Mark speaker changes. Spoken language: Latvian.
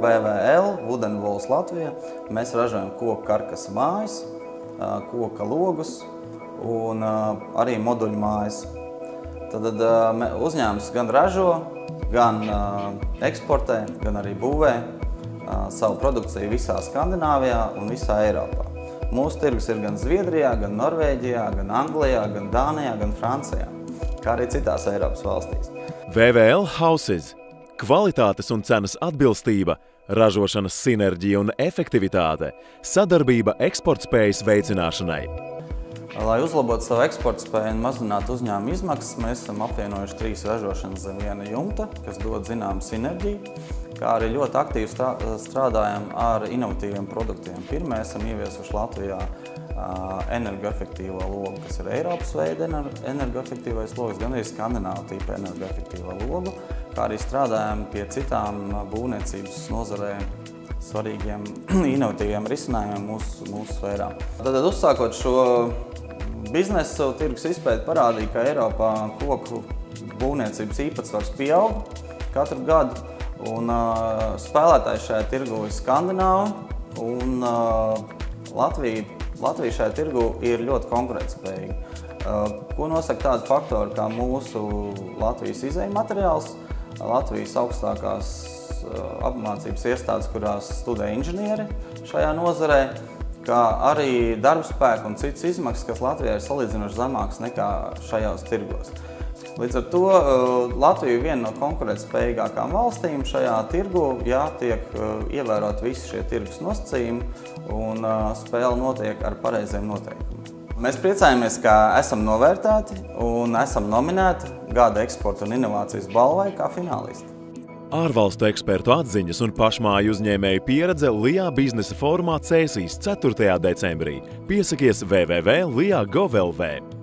Speaker 1: VVL, Wooden Walls Latvija. Mēs ražojam koku karkasu mājas, koka logus un arī moduļu mājas. Tad uzņēmums gan ražo, gan eksportē, gan arī būvē savu produkciju visā Skandināvijā un visā Eiropā. Mūsu tirgus ir gan Zviedrijā, gan Norvēģijā, gan Anglijā, gan Dānijā, gan Francijā, kā arī citās Eiropas valstīs.
Speaker 2: VVL Houses – kvalitātes un cenas atbilstība, ražošanas sinerģija un efektivitāte, sadarbība eksportspējas veicināšanai.
Speaker 1: Lai uzlabotu savu eksporta spēju un mazinātu uzņēmuma izmaksas, mēs esam apvienojuši 3 ražošanas zem viena jumta, kas dod zināmu sinerģiju, kā arī ļoti aktīvi strādājam ar inovatīviem produktiem. Pirmie esam ieviesuši Latvijā energoefektīvo logu, kas ir Eiropas veida energoefektīvais logs, gan arī skandināvu tipa energoefektīvo logu, kā arī strādājam pie citām būvniecības nozarē svarīgiem inovatīviem risinājumiem mūsu sfērā. Tad uzsākot šo biznesu, tirgus izpēti parādīja, ka Eiropā koku būvniecības īpatsvars pieaug katru gadu, un spēlētāji šajā tirgu ir skandināvi, un Latvija šajā tirgu ir ļoti konkurētspējīga. Ko nosaka tādi faktori kā mūsu Latvijas izēju materiāls, Latvijas augstākās apmācības iestādes, kurās studē inženieri šajā nozarē, kā arī darbspēku un citas izmaksas, kas Latvijā ir salīdzinoši zemākas nekā šajos tirgos. Līdz ar to Latvija ir viena no konkurētspējīgākām valstīm šajā tirgu, ja tiek ievērot visi šie tirgus nosacījumi un spēle notiek ar pareiziem noteikumiem. Mēs priecājamies, ka esam novērtēti un esam nominēti gada eksporta un inovācijas balvai kā finālisti.
Speaker 2: Ārvalstu ekspertu atziņas un pašmāju uzņēmēju pieredze LIA biznesa fórumā Cēsīs 4. decembrī. Piesakies www.lia.gov.lv.